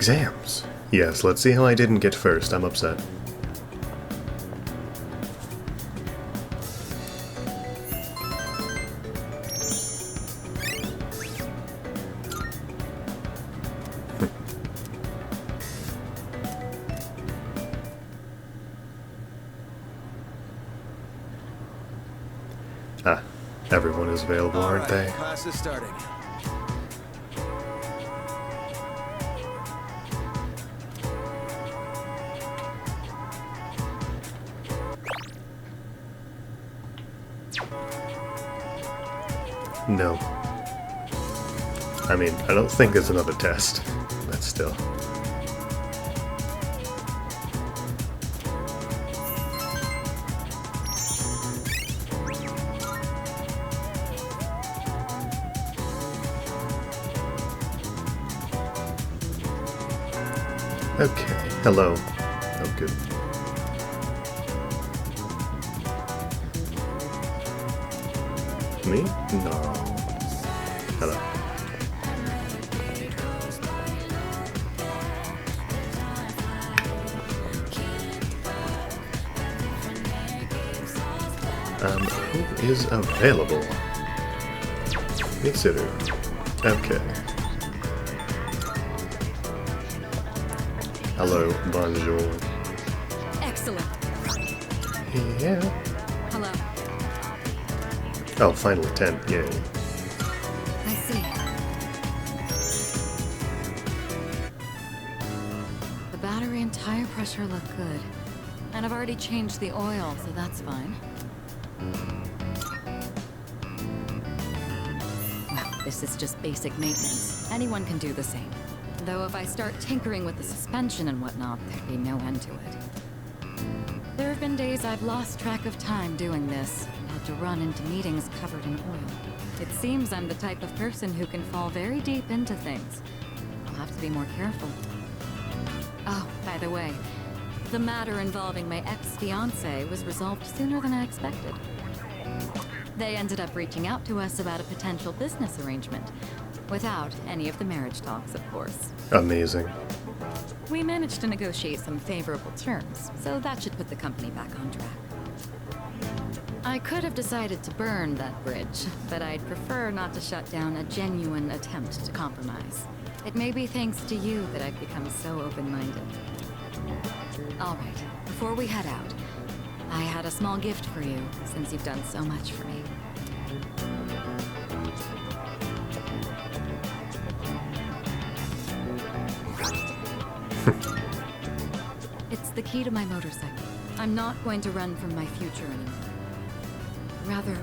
Exams. Yes, let's see how I didn't get first. I'm upset. Ah, everyone is available, aren't they? Class is starting. No. I mean, I don't think there's another test, but still. Okay, hello. Oh, good. Me? No. Hello. Who is available? Consider. Okay. Hello, bonjour. Excellent. Yeah. Hello. Oh, final 10, yay. I see. The battery and tire pressure look good. And I've already changed the oil, so that's fine. Well, this is just basic maintenance. Anyone can do the same. Though if I start tinkering with the suspension and whatnot, there'd be no end to it. There have been days I've lost track of time doing this, and had to run into meetings covered in oil. It seems I'm the type of person who can fall very deep into things. I'll have to be more careful. Oh, by the way, the matter involving my ex-fiancé was resolved sooner than I expected. They ended up reaching out to us about a potential business arrangement, without any of the marriage talks, of course. Amazing. We managed to negotiate some favorable terms, so that should put the company back on track. I could have decided to burn that bridge, but I'd prefer not to shut down a genuine attempt to compromise. It may be thanks to you that I've become so open-minded. All right, before we head out, I had a small gift for you, since you've done so much for me. It's the key to my motorcycle. I'm not going to run from my future anymore. Rather,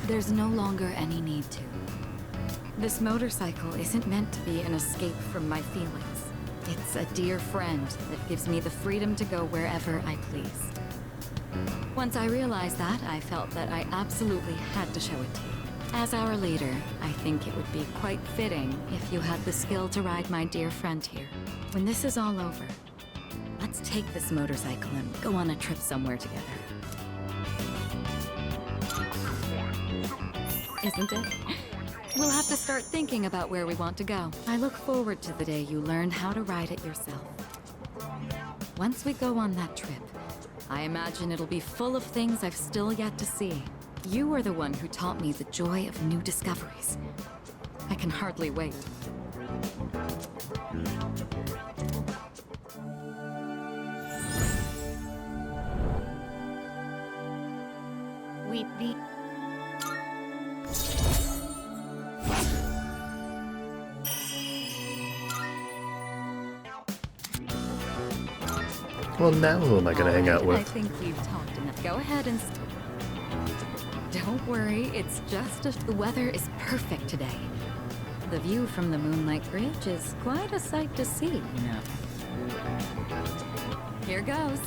there's no longer any need to. This motorcycle isn't meant to be an escape from my feelings. It's a dear friend that gives me the freedom to go wherever I please. Once I realized that, I felt that I absolutely had to show it to you. As our leader, I think it would be quite fitting if you had the skill to ride my dear friend here. When this is all over, let's take this motorcycle and go on a trip somewhere together. Isn't it? We'll have to start thinking about where we want to go. I look forward to the day you learn how to ride it yourself. Once we go on that trip, I imagine it'll be full of things I've still yet to see. You are the one who taught me the joy of new discoveries. I can hardly wait. Well, now who am I gonna hang out with? I think we've talked enough. Go ahead and... Don't worry, it's just the weather is perfect today. The view from the Moonlight Bridge is quite a sight to see, you know. Here goes.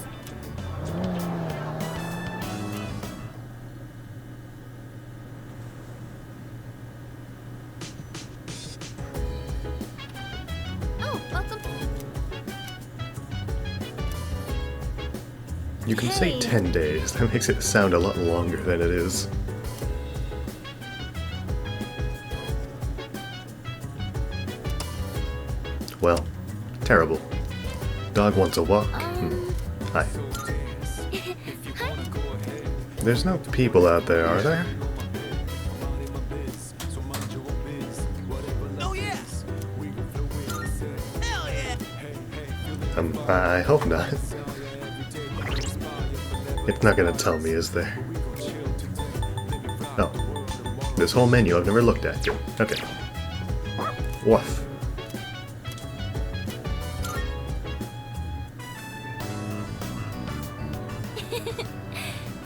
Oh, welcome. You can say 10 days. That makes it sound a lot longer than it is. Well, terrible. Dog wants a walk. Hi. Hi. There's no people out there, are there? Oh yes! Hell yeah! I hope not. It's not gonna tell me, is there? Oh. This whole menu I've never looked at. Okay. Woof.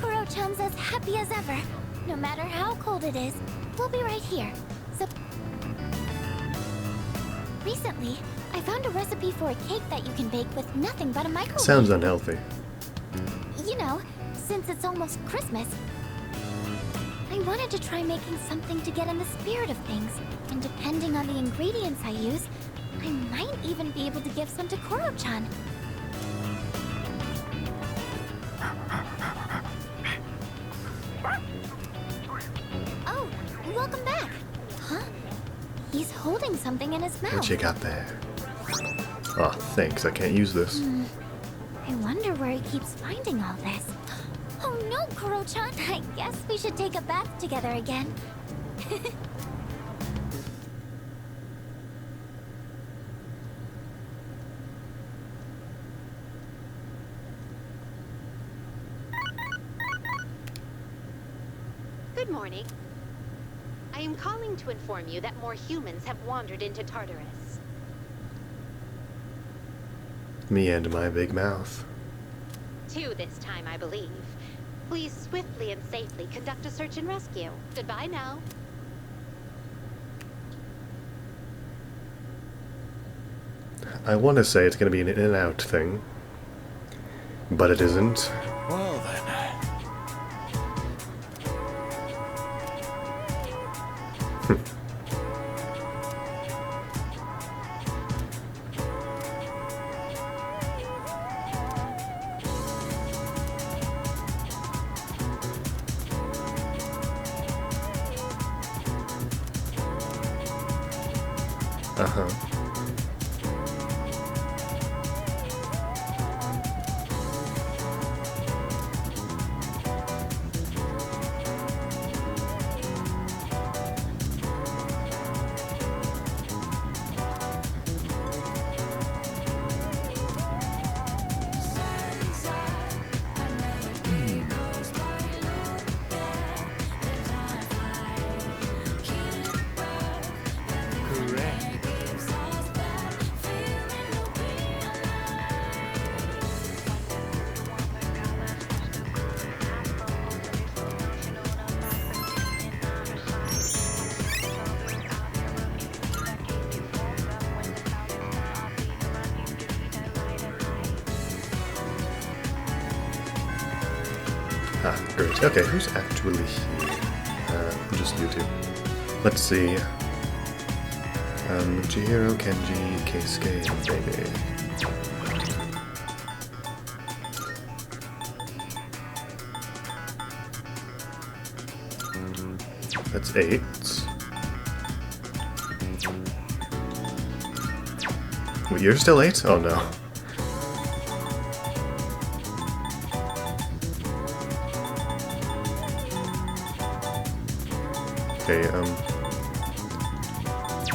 Kuro-chan's as happy as ever. No matter how cold it is, we'll be right here. So recently, I found a recipe for a cake that you can bake with nothing but a microwave. Sounds unhealthy. You know, since it's almost Christmas, I wanted to try making something to get in the spirit of things. And depending on the ingredients I use, I might even be able to give some to Kuro-chan. Oh, welcome back. Huh? He's holding something in his mouth. What you got there? Oh, thanks. I can't use this. I wonder where he keeps finding all this. Oh no, Kuro-chan. I guess we should take a bath together again. Good morning. I am calling to inform you that more humans have wandered into Tartarus. Me and my big mouth. Two this time, I believe. Please swiftly and safely conduct a search and rescue. Goodbye now. I want to say it's going to be an in-and-out thing, but it isn't. Well then. Uh-huh. Ah, great. Okay, who's actually here? Just you two. Let's see. Chihiro, Kenji, Keisuke, and Bebe. That's 8. Wait, you're still 8? Oh no. Okay,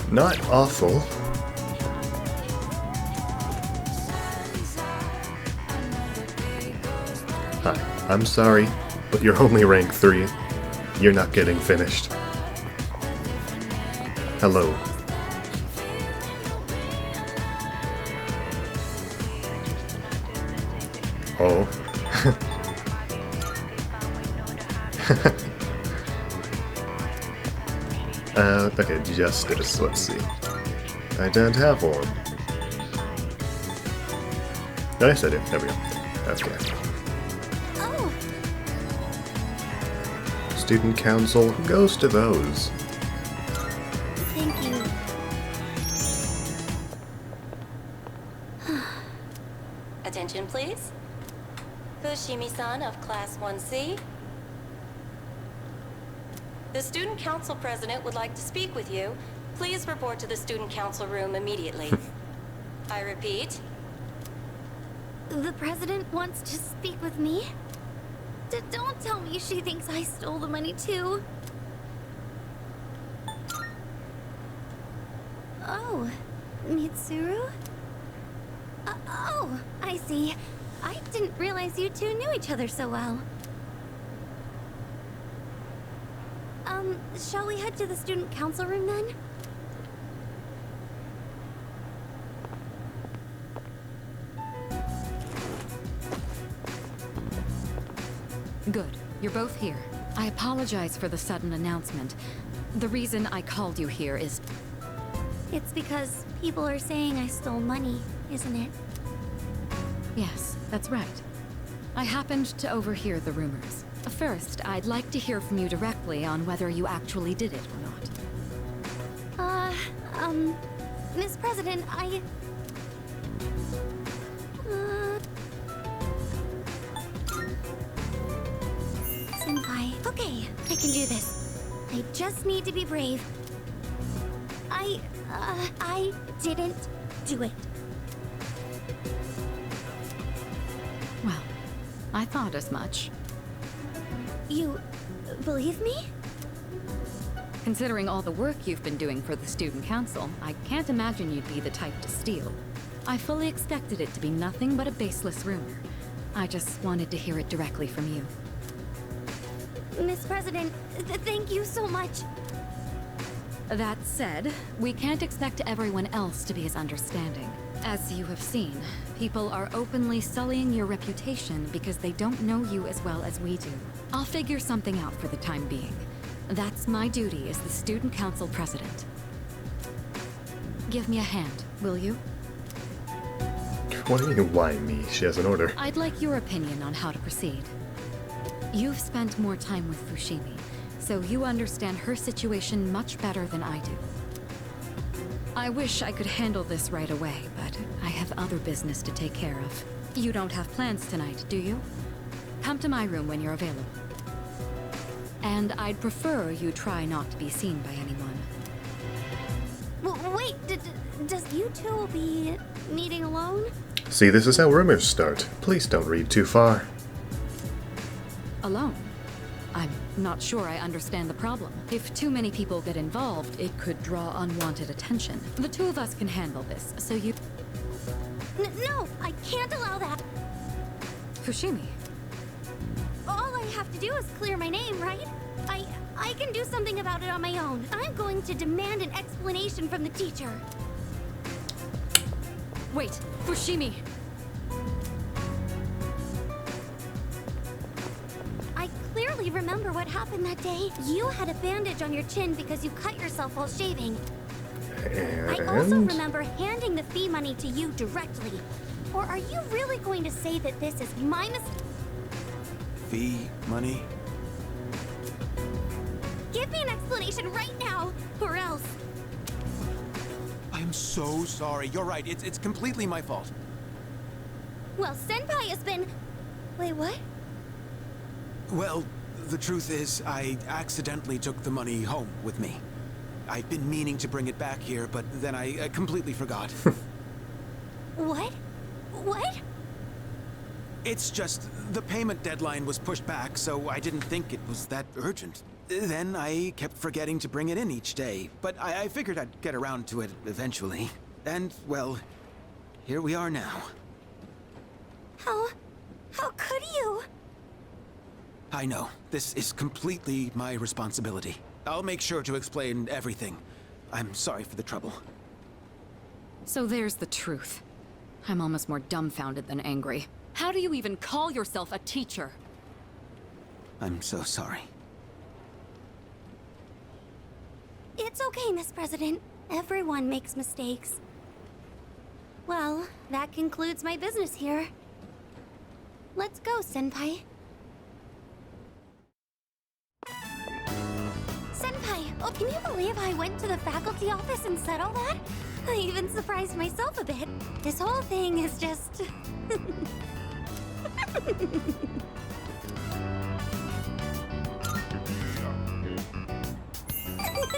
not awful. Hi, I'm sorry, but you're only rank 3. You're not getting finished. Hello. Oh. Okay, justice, let's see. I don't have one. Oh, yes I do, there we go. Okay. Oh, Student council, who goes to those? thank you. Attention, please. Fushimi-san of Class 1C. The Student Council President would like to speak with you. Please report to the Student Council room immediately. I repeat. The president wants to speak with me? Don't tell me she thinks I stole the money too. Oh, Mitsuru? Oh, I see. I didn't realize you two knew each other so well. Shall we head to the student council room then? Good. You're both here. I apologize for the sudden announcement. The reason I called you here is... It's because people are saying I stole money, isn't it? Yes, that's right. I happened to overhear the rumors. First, I'd like to hear from you directly on whether you actually did it or not. Miss President, Senpai, okay, I can do this. I just need to be brave. I didn't do it. Well, I thought as much. You believe me? Considering all the work you've been doing for the student council, I can't imagine you'd be the type to steal. I fully expected it to be nothing but a baseless rumor. I just wanted to hear it directly from you. Miss President, thank you so much. That said, we can't expect everyone else to be as understanding. As you have seen, people are openly sullying your reputation because they don't know you as well as we do. I'll figure something out for the time being. That's my duty as the student council president. Give me a hand, will you? What do you mean, why me? She has an order. I'd like your opinion on how to proceed. You've spent more time with Fushimi, so you understand her situation much better than I do. I wish I could handle this right away, but I have other business to take care of. You don't have plans tonight, do you? Come to my room when you're available. And I'd prefer you try not to be seen by anyone. Wait, does you two be meeting alone? See, this is how rumors start. Please don't read too far. Alone? I'm not sure I understand the problem. If too many people get involved, it could draw unwanted attention. The two of us can handle this, so you... No, I can't allow that. Fushimi. All I have to do is clear my name, right? I can do something about it on my own. I'm going to demand an explanation from the teacher. Wait, Fushimi! I clearly remember what happened that day. You had a bandage on your chin because you cut yourself while shaving. I also And remember handing the fee money to you directly. Or are you really going to say that this is my mistake? Fee, money. Give me an explanation right now, or else. I'm so sorry. You're right. It's completely my fault. Well, Senpai has been... Wait, what? Well, the truth is, I accidentally took the money home with me. I've been meaning to bring it back here, but then I completely forgot. What? What? It's just, the payment deadline was pushed back, so I didn't think it was that urgent. Then I kept forgetting to bring it in each day, but I figured I'd get around to it eventually. And, well, here we are now. How could you? I know, this is completely my responsibility. I'll make sure to explain everything. I'm sorry for the trouble. So there's the truth. I'm almost more dumbfounded than angry. How do you even call yourself a teacher? I'm so sorry. It's okay, Miss President. Everyone makes mistakes. Well, that concludes my business here. Let's go, Senpai. Senpai, oh, can you believe I went to the faculty office and said all that? I even surprised myself a bit. This whole thing is just...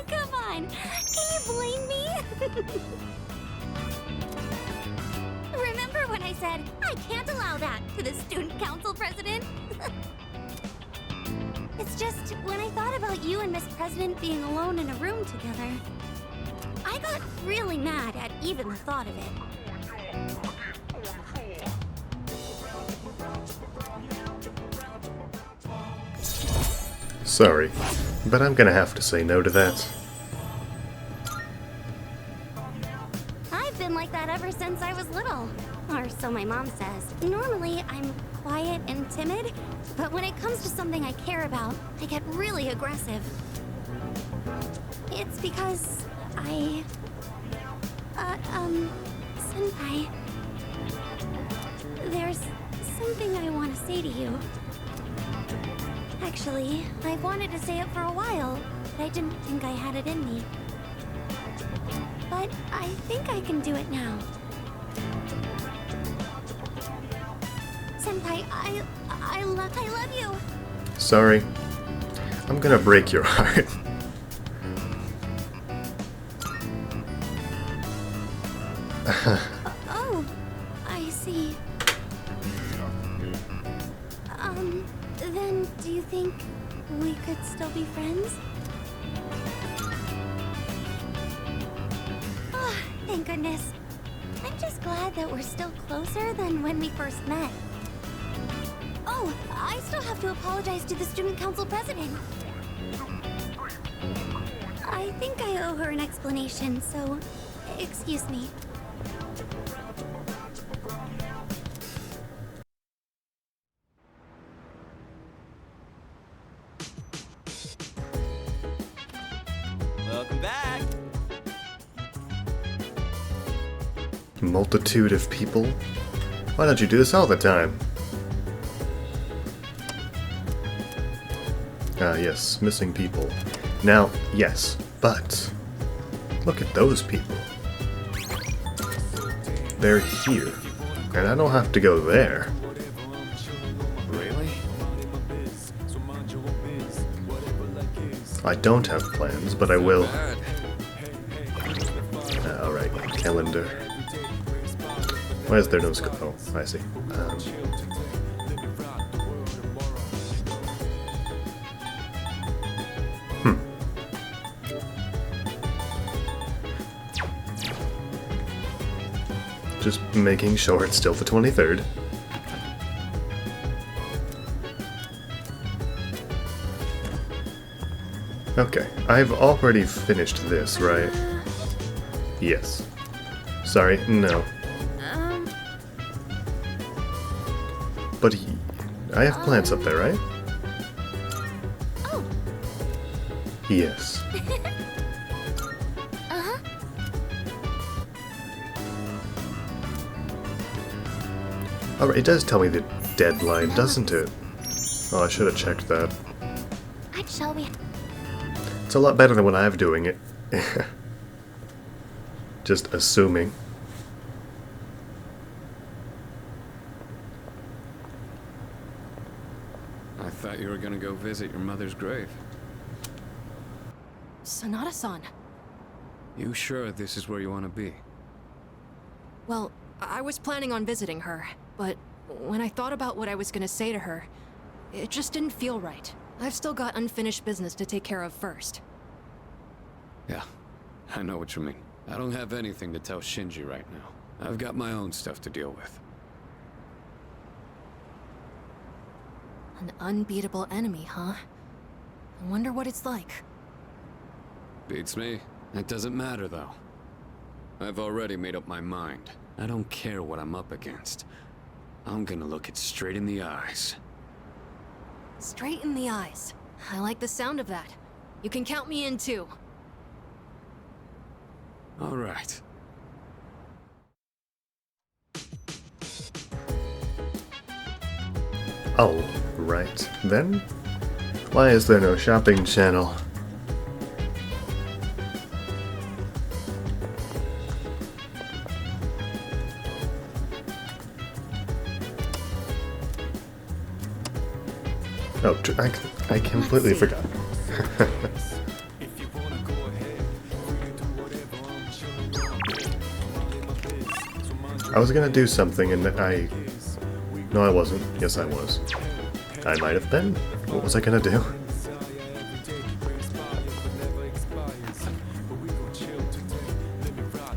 Come on, can you blame me? said, I can't allow that to the student council president. It's just, when I thought about you and Miss President being alone in a room together, I got really mad at even the thought of it. Sorry, but I'm gonna have to say no to that. I've been like that ever since I was little. Or so my mom says. Normally, I'm quiet and timid, but when it comes to something I care about, I get really aggressive. It's because Senpai, there's something I want to say to you. Actually, I've wanted to say it for a while, but I didn't think I had it in me. But I think I can do it now. Senpai, I love you. Sorry. I'm gonna break your heart. Oh, I see. Then do you think we could still be friends? Oh, thank goodness. I'm just glad that we're still closer than when we first met. Oh, I still have to apologize to the student council president. I think I owe her an explanation, so excuse me. Welcome back. Multitude of people? Why don't you do this all the time? Ah, yes, missing people. Now, yes, but look at those people. They're here, and I don't have to go there. Really? I don't have plans, but I will. Bad. Alright, calendar. Why is there no scope? Oh, I see. Just making sure it's still the 23rd. Okay, I've already finished this, right? Yes. Sorry, no. But I have plants up there, right? Oh. Yes. Uh-huh. Alright, it does tell me the deadline, doesn't it? Oh, I should have checked that. Shall we? It's a lot better than when I'm doing it. Just assuming. I thought you were gonna go visit your mother's grave. Sonata-san. You sure this is where you want to be? Well, I was planning on visiting her, but when I thought about what I was gonna say to her, it just didn't feel right. I've still got unfinished business to take care of first. Yeah, I know what you mean. I don't have anything to tell Shinji right now. I've got my own stuff to deal with. An unbeatable enemy, huh? I wonder what it's like. Beats me. It doesn't matter, though. I've already made up my mind. I don't care what I'm up against. I'm gonna look it straight in the eyes. Straight in the eyes. I like the sound of that. You can count me in too. All right. Oh, right then? Why is there no shopping channel? Oh, I completely forgot. I was gonna do something and I... No, I wasn't. Yes, I was. I might have been. What was I gonna do?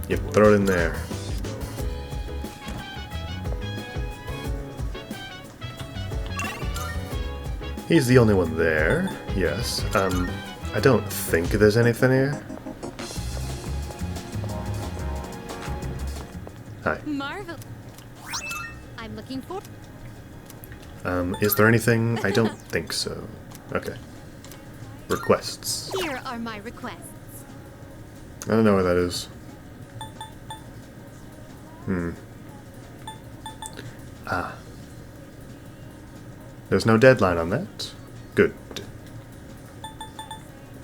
Yep, throw it in there. He's the only one there. Yes. I don't think there's anything here. Hi. Marvel. I'm looking for. Is there anything? I don't think so. Okay. Requests. Here are my requests. I don't know where that is. Ah. There's no deadline on that. Good.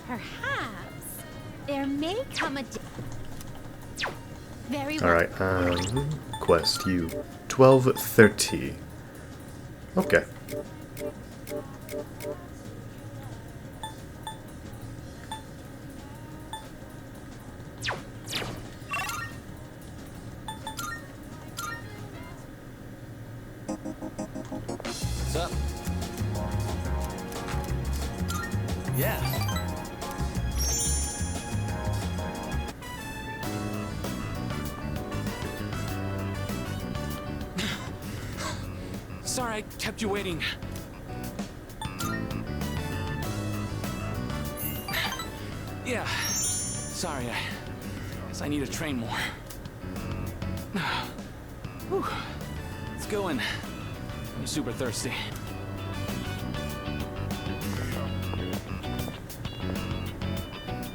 Perhaps there may come a day. Very well. Alright, quest you. 12:30. Okay. What's up? Yeah. Sorry, I kept you waiting. Yeah. Sorry, I guess I need to train more. Whew. Let's go in. I'm super thirsty.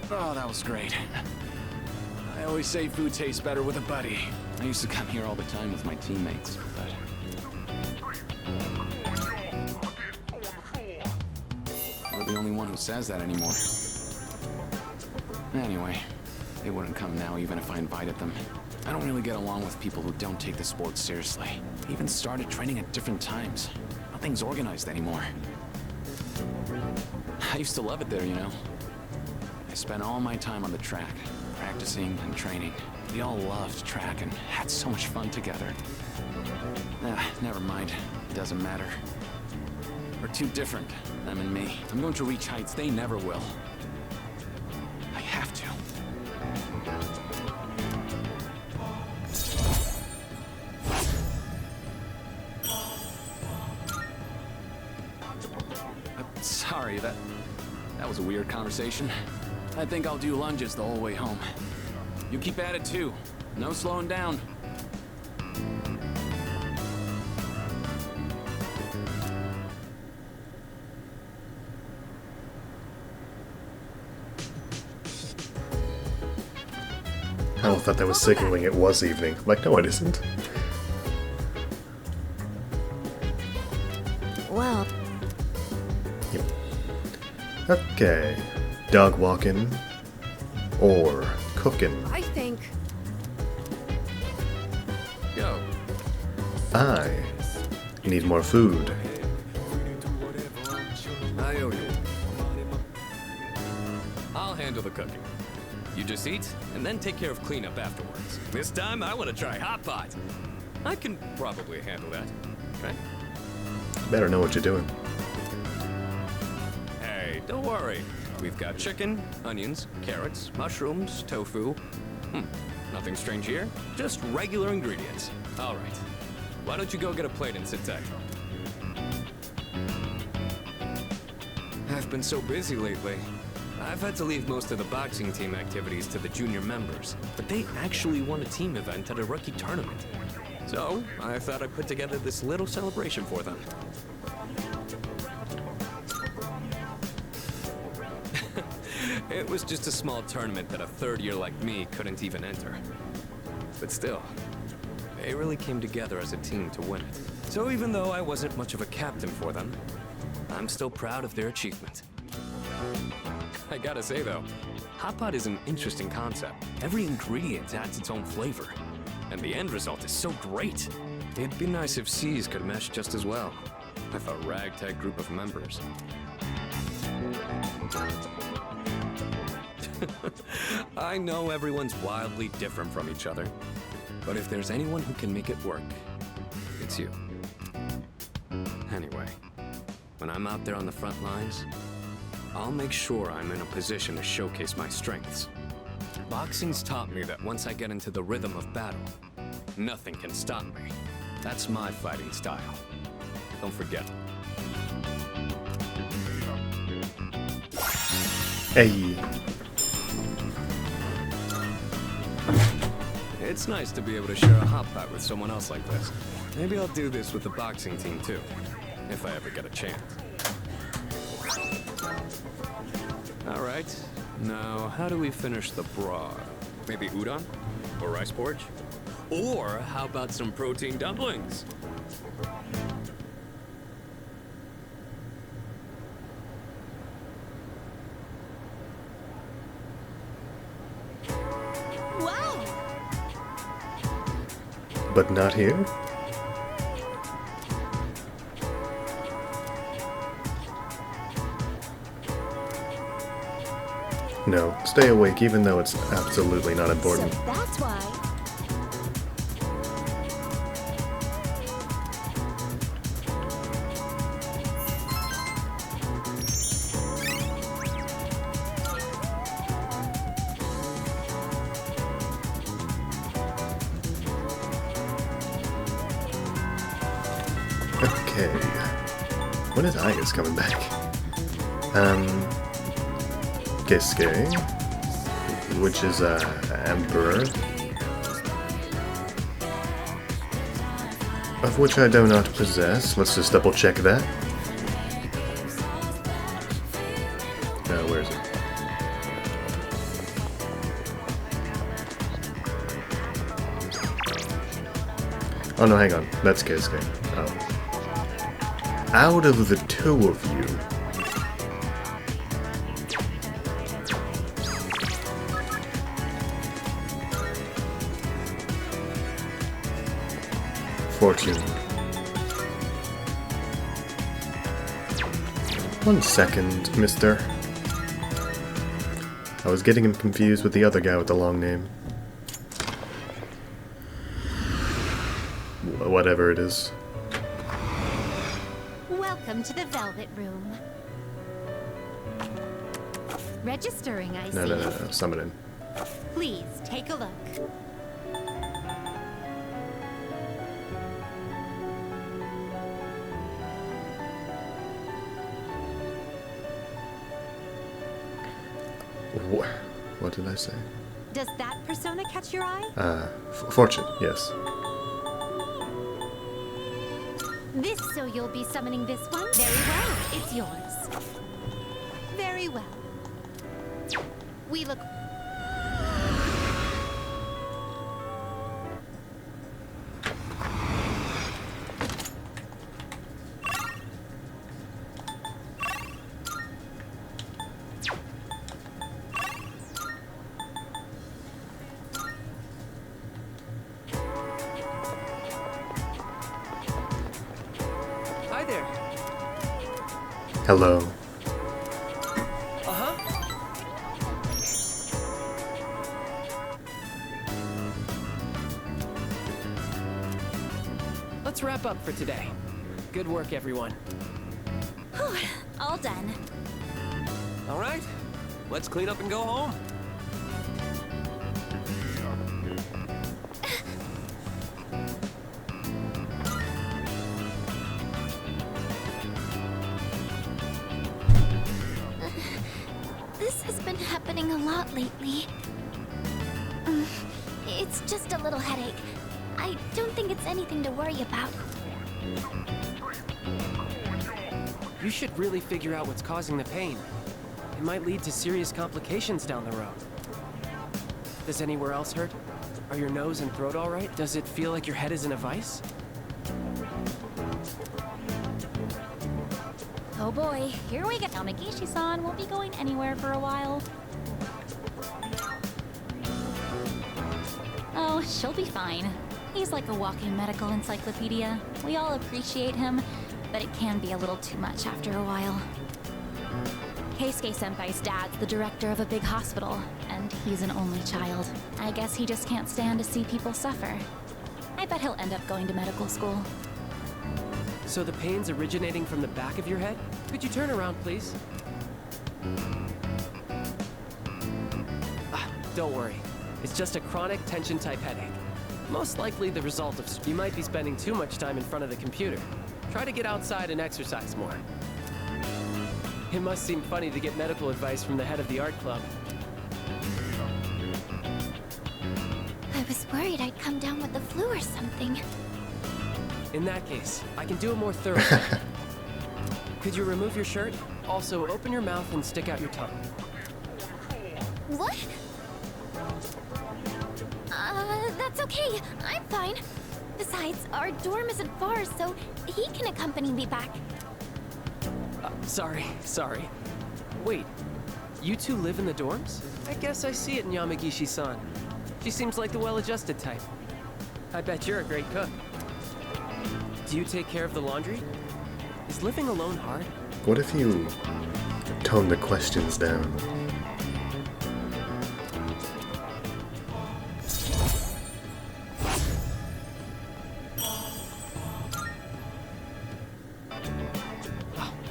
Oh, that was great. I always say food tastes better with a buddy. I used to come here all the time with my teammates, but... You're the only one who says that anymore. Anyway, they wouldn't come now even if I invited them. I don't really get along with people who don't take the sport seriously. They even started training at different times. Nothing's organized anymore. I used to love it there, you know. I spent all my time on the track, practicing and training. We all loved track and had so much fun together. Never mind. It doesn't matter. We're too different, them and me. I'm going to reach heights they never will. I have to. Sorry, that was a weird conversation. I think I'll do lunges the whole way home. You keep at it too. No slowing down. I thought that was signaling it was evening. Like, no, it isn't. Well, Yep. Okay. Dog walking or cooking. I think... Yo, I need more food. I owe you. I'll handle the cooking. You just eat, and then take care of cleanup afterwards. This time, I want to try hot pot. I can probably handle that, right? Better know what you're doing. Hey, don't worry. We've got chicken, onions, carrots, mushrooms, tofu. Nothing strange here. Just regular ingredients. All right. Why don't you go get a plate and sit tight? I've been so busy lately. I've had to leave most of the boxing team activities to the junior members, but they actually won a team event at a rookie tournament. So, I thought I'd put together this little celebration for them. It was just a small tournament that a third year like me couldn't even enter. But still, they really came together as a team to win it. So even though I wasn't much of a captain for them, I'm still proud of their achievement. I gotta say though, hot pot is an interesting concept. Every ingredient adds its own flavor, and the end result is so great. It'd be nice if C's could mesh just as well, with a ragtag group of members. I know everyone's wildly different from each other, But if there's anyone who can make it work, it's you. Anyway, when I'm out there on the front lines, I'll make sure I'm in a position to showcase my strengths. Boxing's taught me that once I get into the rhythm of battle, nothing can stop me. That's my fighting style. Don't forget. Hey. It's nice to be able to share a hot pot with someone else like this. Maybe I'll do this with the boxing team too, if I ever get a chance. All right, now how do we finish the broth? Maybe udon? Or rice porridge? Or how about some protein dumplings? Wow! But not here? No, stay awake even though it's absolutely not important. So that's why. Okay. When is Igus coming back? Geske, which is Emperor, of which I do not possess. Let's just double check that. Where is it? Oh no, hang on. That's Geske. Oh. Out of the two of you, Fortune. 1 second, mister. I was getting him confused with the other guy with the long name. Whatever it is. Welcome to the Velvet Room. Registering, I see. No. Summon in. Please take a look. What did I say? Does that persona catch your eye? Fortune, yes. This, so you'll be summoning this one? Very well, it's yours. Very well. We look... Hi there. Hello. Uh-huh. Let's wrap up for today. Good work, everyone. All done. All right, let's clean up and go home. This has been happening a lot lately. It's just a little headache. I don't think it's anything to worry about. You should really figure out what's causing the pain. It might lead to serious complications down the road. Does anywhere else hurt? Are your nose and throat all right? Does it feel like your head is in a vice? Oh boy, here we go. Now Megishi-san won't be going anywhere for a while. Oh, she'll be fine. He's like a walking medical encyclopedia. We all appreciate him, but it can be a little too much after a while. Keisuke-senpai's dad's the director of a big hospital, and he's an only child. I guess he just can't stand to see people suffer. I bet he'll end up going to medical school. So the pain's originating from the back of your head? Could you turn around, please? Don't worry. It's just a chronic tension-type headache. Most likely the result of... You might be spending too much time in front of the computer. Try to get outside and exercise more. It must seem funny to get medical advice from the head of the art club. I was worried I'd come down with the flu or something. In that case, I can do a more thorough check. Could you remove your shirt? Also, open your mouth and stick out your tongue. What? That's okay. I'm fine. Besides, our dorm isn't far, so he can accompany me back. Sorry. Wait, you two live in the dorms? I guess I see it in Yamagishi-san. She seems like the well-adjusted type. I bet you're a great cook. Do you take care of the laundry? Is living alone hard? What if you tone the questions down?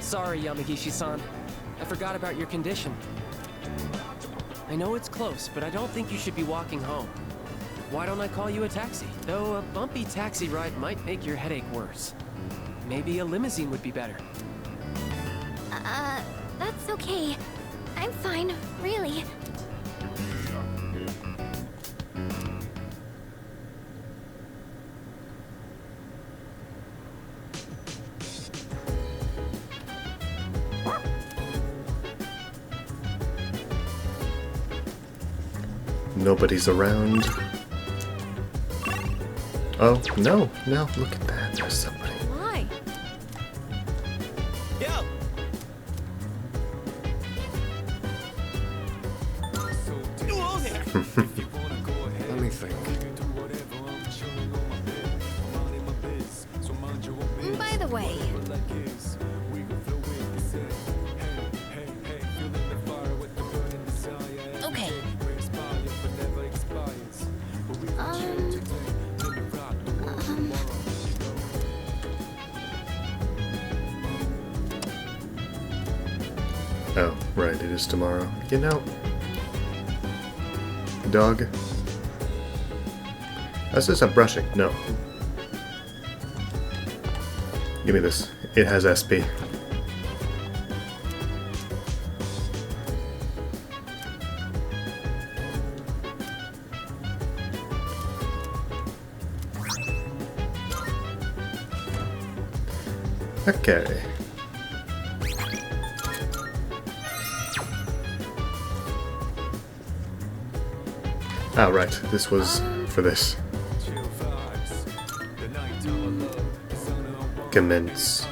Sorry, Yamagishi-san. I forgot about your condition. I know it's close, but I don't think you should be walking home. Why don't I call you a taxi? Though a bumpy taxi ride might make your headache worse. Maybe a limousine would be better. That's okay. I'm fine, really. Nobody's around. Oh, no, look at that. There's somebody. Why? Yo! Let me think. By the way, Okay. Oh, right, it is tomorrow. You know, dog. This is a brushing. No. Give me this. It has SP. Okay. Ah, right. This was for this. Commence.